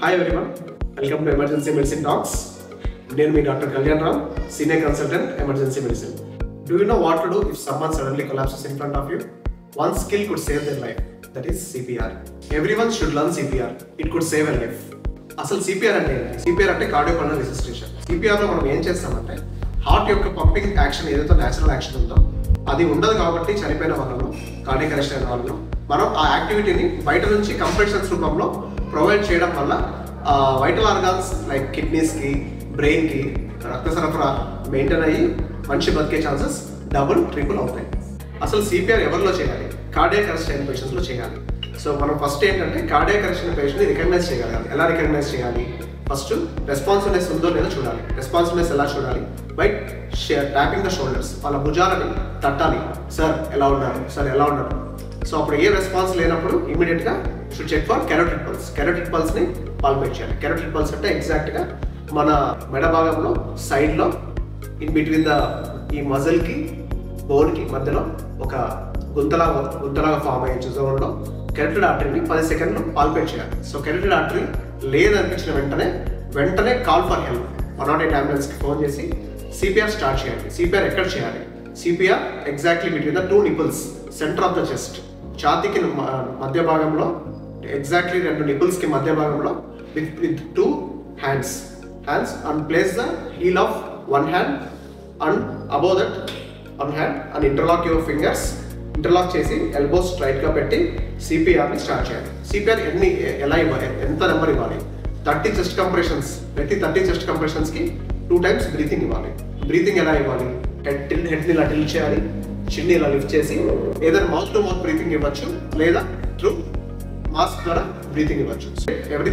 Hi everyone, welcome to Emergency Medicine Talks. నేను మీ doctor Kalyan Ram, senior consultant emergency medicine. Do you know what to do if someone suddenly collapses in front of you? One skill could save their life, that is CPR. Everyone should learn CPR. It could save a life. అసలు CPR అంటే ఏంటి? CPR అంటే cardiopulmonary resuscitation. CPR లో మనం ఏం చేస్తామంటే heart యొక్క pumping action ఏదైతే న్యాచురల్ యాక్షన్ ఉందో అది ఉండదు కాబట్టి చనిపోయిన వాళ్ళను, కార్డియాక్ అరెస్ట్ అయిన వాళ్ళను మనం ఆ యాక్టివిటీని బయట నుంచి కంప్రెషన్స్ రూపంలో ప్రొవైడ్ చేయడం వల్ల వైటల్ ఆర్గాన్స్ లైక్ కిడ్నీస్కి, బ్రెయిన్కి రక్త సరఫరా మెయింటైన్ అయ్యి మనిషి బతికే ఛాన్సెస్ డబుల్ ట్రిపుల్ అవుతాయి. అసలు సిపిఆర్ ఎవరిలో చేయాలి? కార్డియాక్ అరెస్ట్ అయిన పేషెంట్స్లో చేయాలి. సో మనం ఫస్ట్ ఏంటంటే కార్డియాక్ అరెస్ట్ అయిన పేషెంట్ని రికగ్నైజ్ చేయగలగాలి. ఎలా రికగ్నైజ్ చేయాలి? ఫస్ట్ రెస్పాన్సివ్నెస్ ఉందో లేదో చూడాలి. రెస్పాన్సివ్నెస్ ఎలా చూడాలి? బై ట్యాపింగ్ ద షోల్డర్స్, వాళ్ళ భుజాలని తట్టాలి. సార్ ఎలా ఉన్నారు, సార్ ఎలా ఉన్నారు. సో అప్పుడు ఏ రెస్పాన్స్ లేనప్పుడు ఇమీడియట్గా should check for carotid pulse. Carotid పల్స్ని పాల్పేట్ చేయాలి. కెరోటిడ్ పల్స్ అంటే ఎగ్జాక్ట్గా మన మెడ భాగంలో సైడ్లో ఇన్ బిట్వీన్ ద ఈ మజిల్కి బోన్కి మధ్యలో ఒక గుంతలాగా ఫామ్ అయ్యే జోన్లో కెరోటిడ్ ఆర్టరీని 10 సెకండ్లు పాల్పేట్ చేయాలి. సో కెరోటిడ్ ఆర్టరీ లేదనిపించిన వెంటనే కాల్ ఫర్ హెల్ప్ 108 అంబులెన్స్కి ఫోన్ చేసి సిపిఆర్ స్టార్ట్ చేయాలి. సిపిఆర్ ఎక్కడ చేయాలి? CPR exactly between the 2 nipples, centre of the chest, ఛాతీకి మధ్య భాగంలో, ఎగ్జాక్ట్లీ 2 నిపుల్స్కి మధ్య భాగంలో with 2 hands and place the heel of one hand and above that one hand and interlock your fingers. Interlock చేసి elbows స్ట్రైట్గా పెట్టి సిపిఆర్ని స్టార్ట్ చేయాలి. CPR ఎలా ఇవ్వాలి? ఎంత నెంబర్ ఇవ్వాలి? 30 చెస్ట్ కంప్రెషన్స్. ప్రతి 30 చెస్ట్ కంప్రెషన్స్కి 2 times బ్రీతింగ్ ఇవ్వాలి. బ్రీతింగ్ ఎలా ఇవ్వాలి? హెడ్ని ఇలా టిల్ట్ చేయాలి, చిన్ని ఇలా లిఫ్ట్ చేసి ఏదైనా మౌత్ టు మౌత్ బ్రీతింగ్ ఇవ్వచ్చు, లేదా త్రూ మాస్క్ ద్వారా బ్రీతింగ్ ఇవ్వచ్చు. ఎవరీ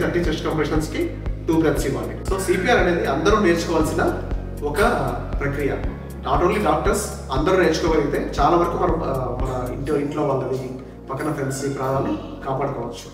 30 చెస్ట్ కంప్రెషన్స్కి 2 breaths ఇవ్వాలి. సో సిపిఆర్ అనేది అందరూ నేర్చుకోవాల్సిన ఒక ప్రక్రియ. నాట్ ఓన్లీ డాక్టర్స్, అందరూ నేర్చుకోగలిగితే చాలా వరకు మనం మన ఇంట్లో వాళ్ళని, పక్కన ఫ్రెండ్స్ ప్రాణాలను కాపాడుకోవచ్చు.